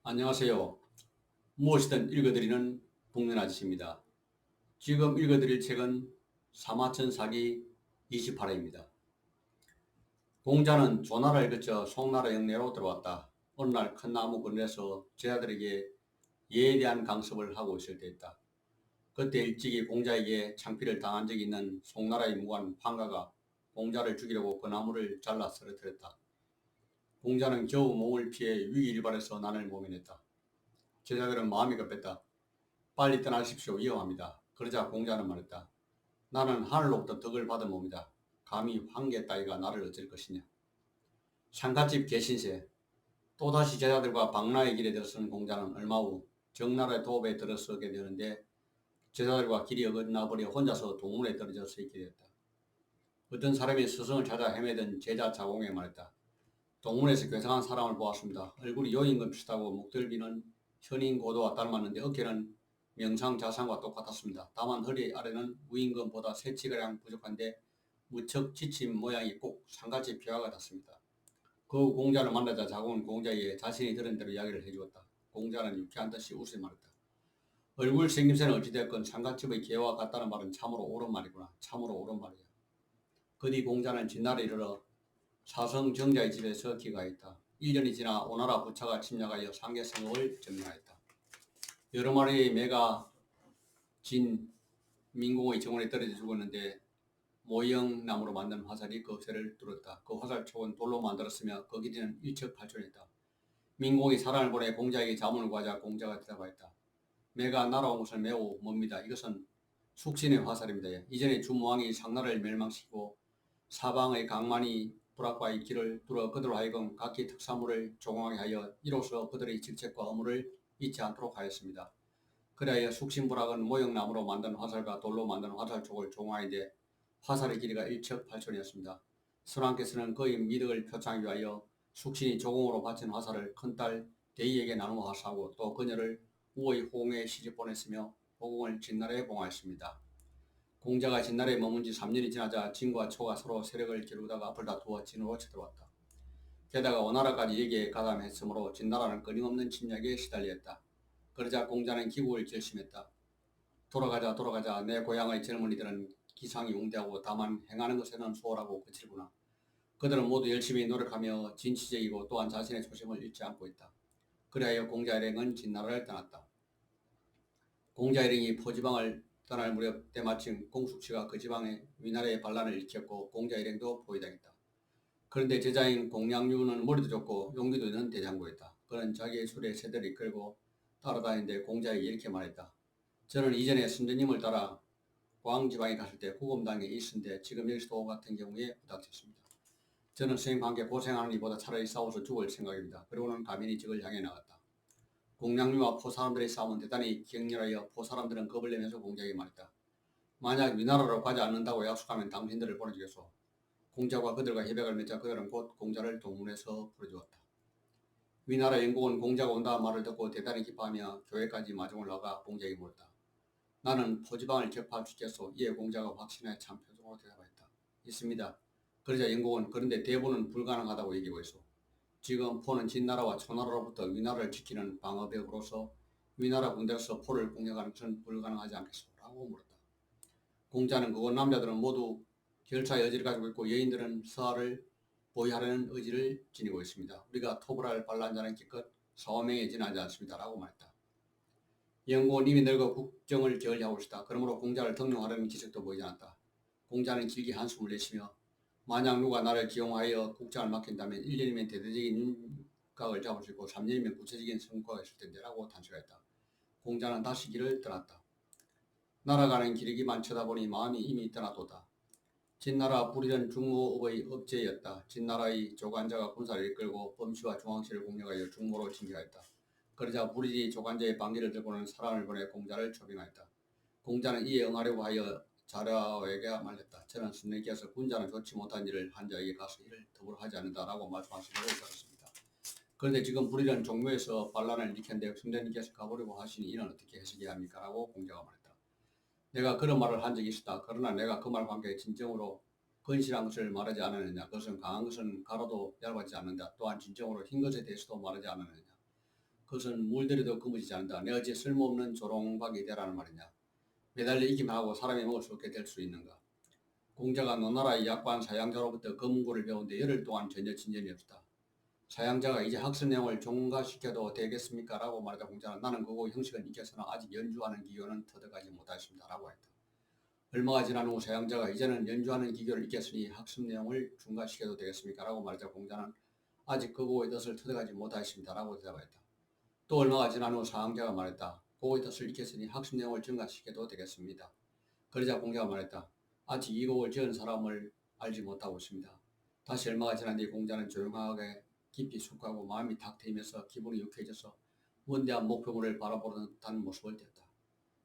안녕하세요. 무엇이든 읽어드리는 복면 아저씨입니다. 지금 읽어드릴 책은 사마천 사기 28회입니다. 공자는 조나라를 거쳐 송나라 영내로 들어왔다. 어느 날 큰 나무 그늘에서 제자들에게 예에 대한 강습을 하고 있을 때였다. 그때 일찍이 공자에게 창피를 당한 적이 있는 송나라의 무관 황가가 공자를 죽이려고 그 나무를 잘라 쓰러뜨렸다. 공자는 겨우 몸을 피해 위기일발에서 난을 모면했다. 제자들은 마음이 급했다. 빨리 떠나십시오. 위험합니다. 그러자 공자는 말했다. 나는 하늘로부터 덕을 받은 몸이다. 감히 황계 따위가 나를 어쩔 것이냐. 상갓집 개신세. 또다시 제자들과 방라의 길에 들어서는 공자는 얼마 후 정나라의 도읍에 들어서게 되는데 제자들과 길이 어긋나버려 혼자서 동문에 떨어져 서 있게 되었다. 어떤 사람이 스승을 찾아 헤매던 제자 자공에 말했다. 동문에서 괴상한 사람을 보았습니다. 얼굴이 요임금 비슷하고 목덜미는 현인 고도와 닮았는데 어깨는 명상자상과 똑같았습니다. 다만 허리 아래는 우임금보다 세치가량 부족한데 무척 지친 모양이 꼭 상같이 비와 같았습니다. 그 후 공자를 만나자 자공은 공자에게 자신이 들은 대로 이야기를 해주었다. 공자는 유쾌한 듯이 웃으며 말했다. 얼굴 생김새는 어찌됐건 상갓집의 개와 같다는 말은 참으로 옳은 말이구나. 참으로 옳은 말이야. 그 뒤 공자는 진나라에 이르러 사성 정자의 집에서 기가했다. 1년이 지나 오나라 부차가 침략하여 상계성읍을 점령하였다. 여러 마리의 매가 진 민공의 정원에 떨어져 죽었는데 모형나무로 만든 화살이 그 새를 뚫었다. 그 화살촉은 돌로 만들었으며 그 길이는 일척8촌이었다. 민공이 사람을 보내 공자에게 자문을 구하자 공자가 대답하였다. 매가 날아온 것은 매우 멉니다. 이것은 숙신의 화살입니다. 이전에 주무왕이 상나라를 멸망시키고 사방의 강만이 불악과의 길을 뚫어 그들로 하여금 각기 특사물을 조공하게 하여 이로써 그들의 직책과 의무를 잊지 않도록 하였습니다. 그리하여 숙신불악은 모형나무로 만든 화살과 돌로 만든 화살촉을 조공하는데 화살의 길이가 1척8촌이었습니다. 선왕께서는 그의 미덕을 표창하기 위하여 숙신이 조공으로 바친 화살을 큰딸 대의에게 나누어 하사하고 또 그녀를 우의 홍해에 시집 보냈으며 호공을 진나라에 봉하였습니다. 공자가 진나라에 머문 지 3년이 지나자 진과 초가 서로 세력을 겨루다가 앞을 다투어 진으로 쳐들어왔다. 게다가 오나라까지 얘기에 가담했으므로 진나라는 끊임없는 침략에 시달렸다. 그러자 공자는 기국을 결심했다. 돌아가자 내 고향의 젊은이들은 기상이 웅대하고 다만 행하는 것에는 소홀하고 거칠구나. 그들은 모두 열심히 노력하며 진취적이고 또한 자신의 초심을 잃지 않고 있다. 그리하여 공자 일행은 진나라를 떠났다. 공자 일행이 포지방을 떠날 무렵 때마침 공숙치가 그 지방에 위나라의 반란을 일으켰고 공자 일행도 포위당했다. 그런데 제자인 공양유는 머리도 좋고 용기도 있는 대장부였다. 그는 자기의 술에 새들을 이끌고 따라다니는데 공자에게 이렇게 말했다. 저는 이전에 선생님을 따라 광지방에 갔을 때 후금당에 있었는데 지금 여기서도 같은 경우에 부닥쳤습니다. 저는 선생님과 함께 고생하는 이보다 차라리 싸워서 죽을 생각입니다. 그리고는 가민이 적을 향해 나갔다. 공양류와 포 사람들의 싸움은 대단히 격렬하여 포 사람들은 겁을 내면서 공자에게 말했다. 만약 위나라로 가지 않는다고 약속하면 당신들을 보내주겠소. 공자와 그들과 협약을 맺자 그들은 곧 공자를 동문에서 부르주었다. 위나라 영국은 공자가 온다는 말을 듣고 대단히 기뻐하며 교회까지 마중을 나가 공자에게 물었다. 나는 포지방을 격파할 수 있겠소. 이에 공자가 확신하여 참 표정으로 대답하였다. 있습니다. 그러자 영국은 그런데 대부는 불가능하다고 얘기하고 있어. 지금 포는 진나라와 초나라로부터 위나라를 지키는 방어벽으로서 위나라 군대로서 포를 공격하는 것은 불가능하지 않겠소? 라고 물었다. 공자는 그곳 남자들은 모두 결사의 의지를 가지고 있고 여인들은 서하를 보위하려는 의지를 지니고 있습니다. 우리가 토벌할 반란자는 기껏 4~5명에 지나지 않습니다. 라고 말했다. 영국은 이미 늙어 국정을 게을리하고 있다. 그러므로 공자를 등용하려는 기색도 보이지 않았다. 공자는 길게 한숨을 내쉬며 만약 누가 나를 기용하여 국장을 맡긴다면 1년이면 대대적인 윤곽을 잡을 수 있고 3년이면 구체적인 성과가 있을 텐데 라고 단식했다. 공자는 다시 길을 떠났다. 날아가는 길이기만 쳐다보니 마음이 이미 떠나도다. 진나라 불이던 중무읍의 업제였다. 진나라의 조관자가 군사를 이끌고 범시와 중앙시를 공격하여 중모로 진격하였다. 그러자 불이 조관자의 방귀를 들고는 사람을 보내 공자를 초빙하였다. 공자는 이에 응하려고 하여 자라에게 말했다. 저는 선생님께서 군자는 좋지 못한 일을 한 자에게 가서 일을 더불어 하지 않는다라고 말씀하신 것을 들었습니다. 그런데 지금 불이는 종묘에서 반란을 일으켰는데 선생님께서 가보려고 하시니 이는 어떻게 해석해야 합니까? 라고 공자가 말했다. 내가 그런 말을 한 적이 있었다. 그러나 내가 그 말과 함께 진정으로 건실한 것을 말하지 않았느냐. 그것은 강한 것은 가로도 얇아지지 않는다. 또한 진정으로 흰 것에 대해서도 말하지 않았느냐. 그것은 물들여도 거머쥐지 않는다. 내가 어찌 쓸모없는 조롱박이 되라는 말이냐. 매달려 있기만 하고 사람이 먹을 수 없게 될 수 있는가. 공자가 노나라의 약관 사양자로부터 검문고를 배운데 열흘 동안 전혀 진전이 없었다. 사양자가 이제 학습 내용을 종가시켜도 되겠습니까? 라고 말하자 공자는 나는 그거 형식은 익혀서나 아직 연주하는 기교는 터득하지 못하였습니다. 라고 했다. 얼마가 지난 후 사양자가 이제는 연주하는 기교를 익혔으니 학습 내용을 중과시켜도 되겠습니까? 라고 말하자 공자는 아직 그거의 뜻을 터득하지 못하였습니다. 라고 대답했다. 또 얼마가 지난 후 사양자가 말했다. 그거의 뜻을 익혔으니 학습 내용을 증가시켜도 되겠습니다. 그러자 공자가 말했다. 아직 이 곡을 지은 사람을 알지 못하고 있습니다. 다시 얼마가 지난 뒤 공자는 조용하게 깊이 숙하고 마음이 탁 트이면서 기분이 유쾌해져서 원대한 목표물을 바라보는 듯한 모습을 띄었다.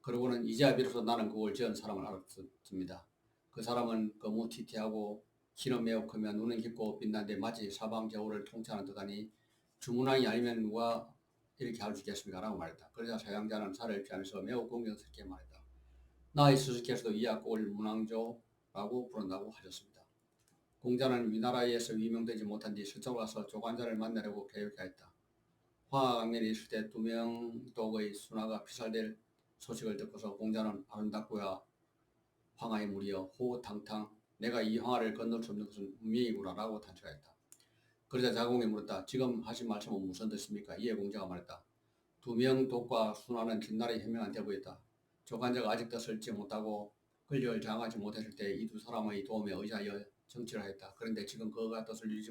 그러고는 이제야 비로소 나는 그걸 지은 사람을 알았습니다. 그 사람은 거무튀튀하고 키는 매우 크며 눈은 깊고 빛나는데 마치 사방저우를 통치하는 듯하니 주문왕이 아니면 누가 이렇게 할 수 있겠습니까? 라고 말했다. 그러자 사양자는 살을 피하면서 매우 공경스럽게 말했다. 나의 스승께서도 이 약곡을 문왕조라고 부른다고 하셨습니다. 공자는 위나라에서 위명되지 못한 뒤 서쪽으로 가서 조관자를 만나려고 계획하였다. 화강년이 있을 때 2명독의 순화가 피살될 소식을 듣고서 공자는 아름답고야 황하의 무리여 호탕탕 내가 이 황하를 건널 수 없는 것은 운명이구나 라고 탄식하였다. 그러자 자공이 물었다. 지금 하신 말씀은 무슨 뜻입니까? 이에 공자가 말했다. 2명독과 순화는 진나라의 현명한 대부였다. 조관자가 아직도 설지 못하고 권력을 장악하지 못했을 때 이 두 사람의 도움에 의지하여 정치를 하였다. 그런데 지금 그가 뜻을 이루지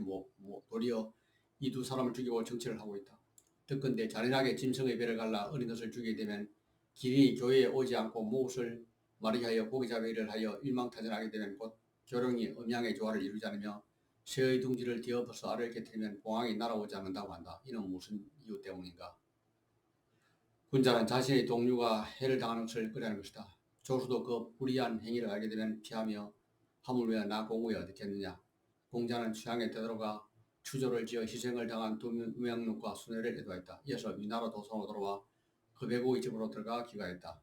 도리어 이 두 사람을 죽이고 정치를 하고 있다. 듣건대 잔인하게 짐승의 배를 갈라 어린 것을 죽이게 되면 길이 교회에 오지 않고 무엇을 마리하여 고기잡이를 하여 일망타진하게 되면 곧 교령이 음양의 조화를 이루지 않으며 새의 둥지를 뒤엎어서 알을 깨뜨리면 봉황이 날아오지 않는다고 한다. 이는 무슨 이유 때문인가? 군자는 자신의 동료가 해를 당하는 것을 꺼려하는 것이다. 조수도 그 불의한 행위를 알게 되면 피하며 하물며 나 공우에 어떻겠느냐. 공자는 취향에 되돌아가 추조를 지어 희생을 당한 두명록과 순회를 애도했다. 이어서 위나라 도성으로 돌아와 그배고의 집으로 들어가 귀가했다.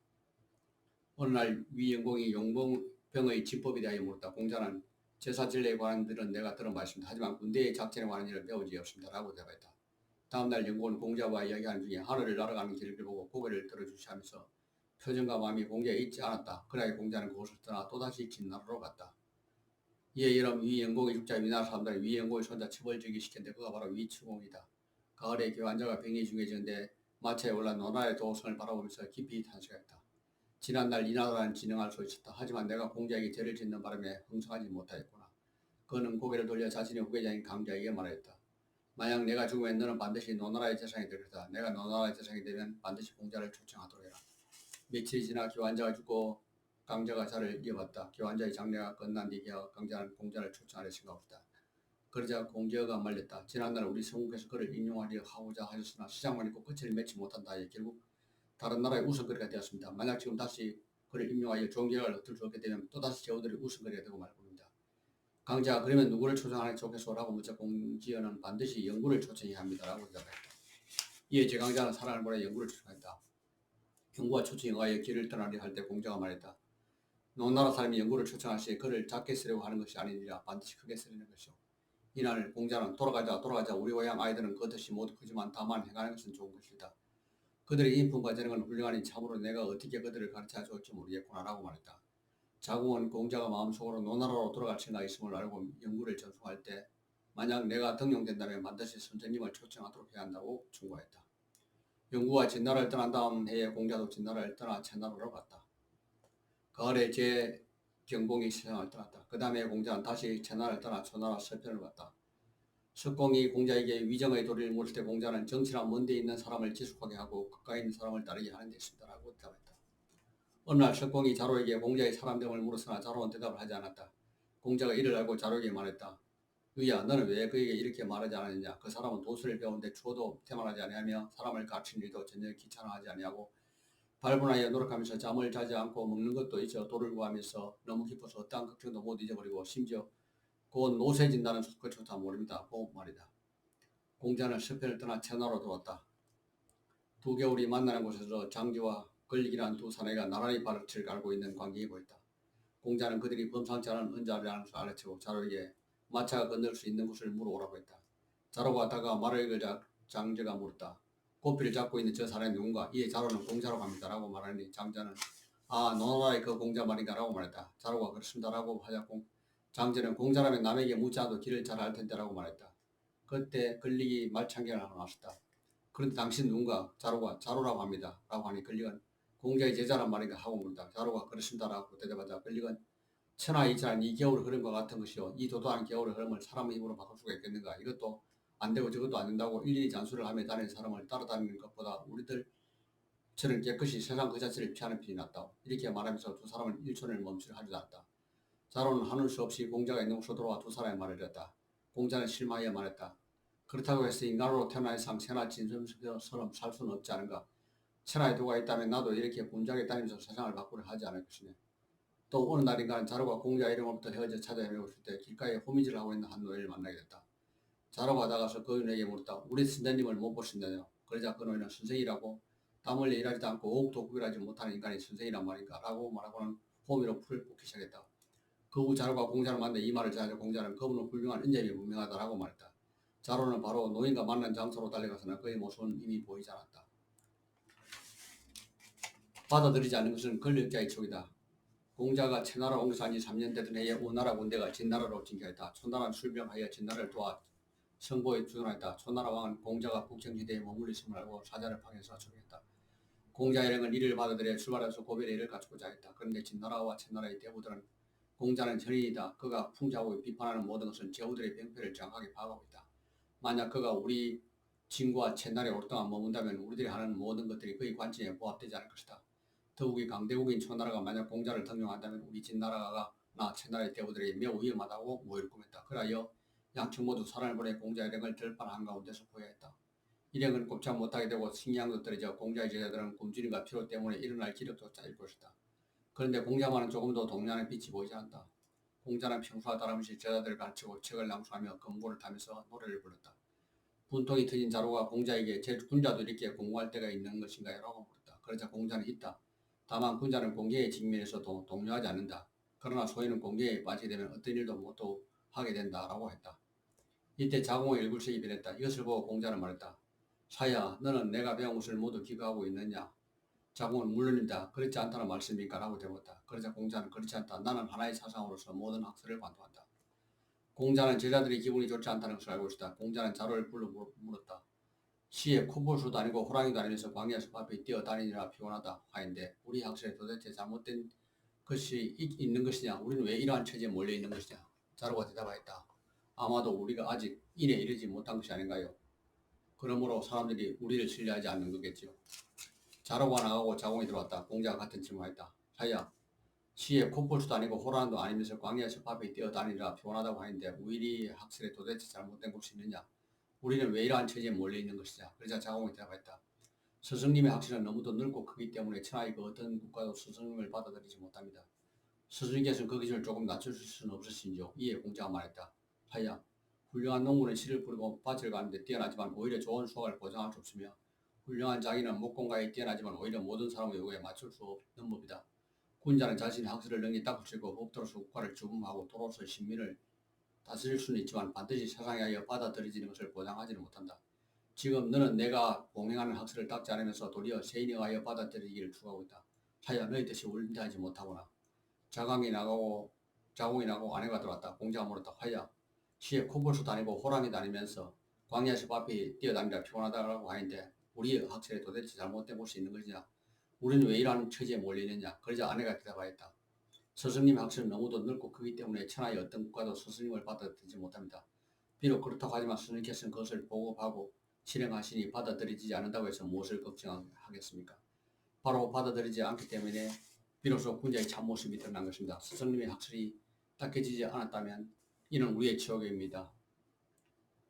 어느 날 위영공이 용병의 집법에 대하여 물었다. 공자는 제사진례에 관한 일은 내가 들은 바있습니다. 하지만 군대의 작전에 관한 일을 배우지 없습니다. 라고 대답했다. 다음날 영공은 공자와 이야기하는 중에 하늘을 날아가는 길을 보고 고개를 들어주시하면서 표정과 마음이 공자에 있지 않았다. 그러나 공자는 그곳을 떠나 또다시 진나라로 갔다. 이에 이런 위영공의 죽자 위나라 사람들은 위영공의 손자 첩을 즉위시켰는데 그가 바로 위추공이다. 가을에 교환자가 병이 중해지는데 마차에 올라 노나라의 도성을 바라보면서 깊이 탄식했다. 지난날 이 나라는 진흥할 수 있었다. 하지만 내가 공자에게 죄를 짓는 바람에 흥성하지 못하였구나. 그는 고개를 돌려 자신의 후계자인 강자에게 말하였다. 만약 내가 죽으면 너는 반드시 노나라의 재상이 될 것이다. 내가 노나라의 재상이 되면 반드시 공자를 초청하도록 해라. 며칠이 지나 교환자가 죽고 강자가 자를 이어받다. 교환자의 장례가 끝난 뒤 강자는 공자를 초청하려 생각했다. 그러자 공자가 말렸다. 지난날 우리 성국에서 그를 인용하려 하고자 하셨으나 시장만 있고 끝을 맺지 못한다. 결국 다른 나라의 웃음거리가 되었습니다. 만약 지금 다시 그를 임용하여 좋은 결과를 얻을 수 없게 되면 또다시 제후들이 웃음거리가 되고 말 겁니다. 강자가 그러면 누구를 초청하는 게 좋겠소? 라고 묻자 공지연은 반드시 영구를 초청해야 합니다. 라고 대답했다. 이에 제강자는 사랑을 보내 영구를 초청했다. 영구와 초청에 의하여 길을 떠나려 할 때 공자가 말했다. 노나라 사람이 영구를 초청할 시에 그를 작게 쓰려고 하는 것이 아니니라 반드시 크게 쓰려는 것이오. 이날 공자는 돌아가자 우리 고향 아이들은 그 뜻이 모두 크지만 다만 행하는 것은 좋은 것이다. 그들의 인품과 재능은 훌륭하니 참으로 내가 어떻게 그들을 가르쳐 줄지 모르겠구나 라고 말했다. 자궁은 공자가 마음속으로 노나라로 돌아갈 생각이 있음을 알고 영구를 전송할 때 만약 내가 등용된다면 반드시 선생님을 초청하도록 해야 한다고 충고했다. 영구가 진나라를 떠난 다음 해에 공자도 진나라를 떠나 채나라로 갔다. 가을에 제경봉이 세상을 떠났다. 그 다음에 공자는 다시 채나라를 떠나 초나라 서편을 갔다. 석공이 공자에게 위정의 도리를 물을 때 공자는 정치나 먼데 있는 사람을 지속하게 하고 가까이 있는 사람을 따르게 하는 데 있습니다. 라고 대답했다. 어느 날 석공이 자로에게 공자의 사람됨을 물었으나 자로는 대답을 하지 않았다. 공자가 이를 알고 자로에게 말했다. 유야 너는 왜 그에게 이렇게 말하지 않았느냐. 그 사람은 도술을 배우는데 추워도 태만하지 아니하며 사람을 가르치는 일도 전혀 귀찮아하지 아니하고 발분하여 노력하면서 잠을 자지 않고 먹는 것도 잊어 도를 구하면서 너무 기뻐서 어떠한 걱정도 못 잊어버리고 심지어 곧 노쇠진다는 그조차 모릅니다. 고 말이다. 공자는 서편을 떠나 채나로 들어왔다. 두 겨울이 만나는 곳에서 장지와 걸리기란 두 사내가 나란히 발을 갈고 있는 광경이 보였다. 공자는 그들이 범상치 않은 은자라는 것을 알아채고 자로에게 마차가 건널 수 있는 곳을 물어오라고 했다. 자로가 다가 말을 걸자 장제가 물었다. 고삐를 잡고 있는 저 사람이 누군가? 이에 자로는 공자라고 합니다라고 말하니 장자는 아 노노라의 그 공자 말인가라고 말했다. 자로가 그렇습니다라고 하자 장자는 공자라면 남에게 묻지 않아도 길을 잘 알 텐데라고 말했다. 그때 걸릭이 말창경을 하나 나왔다. 그런데 당신 누군가? 자로가 자로라고 합니다. 라고 하니 걸릭은 공자의 제자란 말인가 하고 물다. 자로가 그렇습니다라고 대답하자 걸릭은 천하이지란 이 겨울의 흐름과 같은 것이요. 이 도도한 겨울의 흐름을 사람의 힘으로 바꿀 수가 있겠는가? 이것도 안 되고 저것도 안 된다고 일일이 잔소리를 하며 다니는 사람을 따라다니는 것보다 우리들처럼 깨끗이 세상 그 자체를 피하는 편이 낫다. 이렇게 말하면서 두 사람은 일촌을 멈추려 하지 않았다. 자로는 하늘 수 없이 공자가 있는 곳으로 돌아와 두 사람의 말을 들었다. 공자는 실마하여 말했다. 그렇다고 해서 인간으로 태어난 이상 새나 진섬처럼 살 수는 없지 않은가? 천하에 도가 있다면 나도 이렇게 분주하게 다니면서 세상을 바꾸려 하지 않을 것이네. 또 어느 날인가는 자로가 공자 이름으로부터 헤어져 찾아 헤매고 있을 때 길가에 호미질을 하고 있는 한 노인을 만나게 됐다. 자로가 다가서 그 노인에게 물었다. 우리 선생님을 못 보신다뇨? 그러자 그 노인은 선생이라고 땀 흘려 일하지도 않고 오옥도 구별하지 못하는 인간이 선생이란 말인가? 라고 말하고는 호미로 풀을 뽑기 시작했다. 그 후 자로가 공자를 만나 이 말을 전하자 공자는 그분은 훌륭한 인재이 분명하다라고 말했다. 자로는 바로 노인과 만난 장소로 달려가서는 그의 모습은 이미 보이지 않았다. 받아들이지 않는 것은 권력자의 촉이다. 공자가 채나라 옹기서 한지 3년 되던 해에 오나라 군대가 진나라로 진격했다. 초나라는 술병하여 진나라를 도와 성보에 주둔하였다. 초나라 왕은 공자가 북청지대에 머물러 있음을 알고 사자를 파견해서 초청했다. 공자 일행은 이를 받아들여 출발해서 고별의 일을 갖추고자 했다. 그런데 진나라와 채나라의 대부들은 공자는 전인이다. 그가 풍자하고 비판하는 모든 것은 제후들의 병폐를 정확하게 파악하고 있다. 만약 그가 우리 진구와 채나라에 오랫동안 머문다면 우리들이 하는 모든 것들이 그의 관점에 부합되지 않을 것이다. 더욱이 강대국인 초나라가 만약 공자를 등용한다면 우리 진나라가 채나라의 대부들에게 매우 위험하다고 모의를 꾸몄다. 그러하여 양측 모두 사람을 보내 공자 일행을 들판 한가운데서 포위했다. 일행은 꼼짝 못하게 되고 식량도 떨어져 공자의 제자들은 굶주림과 피로 때문에 일어날 기력조차 잃고 있었다. 그런데 공자만은 조금도 동료하는 빛이 보이지 않았다. 공자는 평소와 다름없이 제자들을 가르치고 책을 낭송하며 금고를 타면서 노래를 불렀다. 분통이 터진 자로가 공자에게 제 군자도 이렇게 공부할 때가 있는 것인가요? 라고 물었다. 그러자 공자는 있다. 다만 군자는 공개에 직면해서도 동요하지 않는다. 그러나 소인은 공개에 빠지게 되면 어떤 일도 못도 하게 된다라고 했다. 이때 자공의 일굴색이 변했다. 이것을 보고 공자는 말했다. 사야, 너는 내가 배운 것을 모두 기억하고 있느냐? 자공은 물론입니다. 그렇지 않다는 말씀입니까? 라고 대묻다. 그러자 공자는 그렇지 않다. 나는 하나의 사상으로서 모든 학설을 관통한다. 공자는 제자들이 기분이 좋지 않다는 것을 알고 있었다. 공자는 자로를 불러 물었다. 시에 코볼수도 아니고 호랑이도 아니면서 광야에서 바삐 뛰어다니느라 피곤하다 하인데 우리 학설에 도대체 잘못된 것이 있는 것이냐? 우리는 왜 이러한 처지에 몰려 있는 것이냐? 자로가 대답하였다. 아마도 우리가 아직 인에 이르지 못한 것이 아닌가요? 그러므로 사람들이 우리를 신뢰하지 않는 거겠지요. 자로가 나가고 자공이 들어왔다. 공자가 같은 질문했다. 사야, 시에 코볼수도 아니고 호랑이도 아니면서 광야에서 바삐 뛰어다니느라 피곤하다고 하는데 우리 학설에 도대체 잘못된 것이 있느냐? 우리는 왜 이러한 처지에 몰려 있는 것이냐? 그러자 자공이 대답했다. 스승님의 학설은 너무도 넓고 크기 때문에 천하의 그 어떤 국가도 스승님을 받아들이지 못합니다. 스승님께서는 그 기준을 조금 낮추실 수는 없으신지요? 이에 공자가 말했다. 하야, 훌륭한 농부는 실을 뿌리고 밭을 가는데 뛰어나지만 오히려 좋은 수확을 보장할 수 없으며 훌륭한 장인은 목공가에 뛰어나지만 오히려 모든 사람의 요구에 맞출 수 없는 법이다. 군자는 자신의 학설을 능히 닦을 수 있고 법도로서 국가를 주범하고 도로서 신민을 다스릴 수는 있지만 반드시 세상에 하여 받아들여지는 것을 보장하지는 못한다. 지금 너는 내가 공행하는 학설을 닦지 않으면서 도리어 세인에 의하여 받아들이기를 추구하고 있다. 하여 너희 뜻이 옳다하지 못하구나. 자공이 나가고 아내가 들어왔다. 공자가 물었다. 하여 시에 코볼수 다니고 호랑이 다니면서 광야에서 바삐 뛰어다니라 피곤하다고 하는데 우리의 학설에 도대체 잘못된 곳이 있는 것이냐? 우리는 왜 이러한 처지에 몰리느냐? 그러자 아내가 대답하였다. 스승님의 학설은 너무도 넓고 크기 때문에 천하의 어떤 국가도 스승님을 받아들이지 못합니다. 비록 그렇다고 하지만 스님께서는 그것을 보급하고 실행하시니 받아들이지 않는다고 해서 무엇을 걱정하겠습니까? 바로 받아들이지 않기 때문에 비로소 군자의 참모습이 드러난 것입니다. 스승님의 학설이 닦여지지 않았다면 이는 우리의 지옥입니다.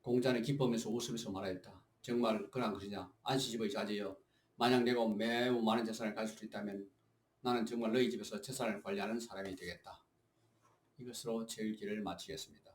공자는 기뻐하면서 웃으면서 말하였다. 정말 그러한 것이냐? 안시집의 자제여, 만약 내가 매우 많은 재산을 가질 수 있다면 나는 정말 너희 집에서 재산을 관리하는 사람이 되겠다. 이것으로 제 일기를 마치겠습니다.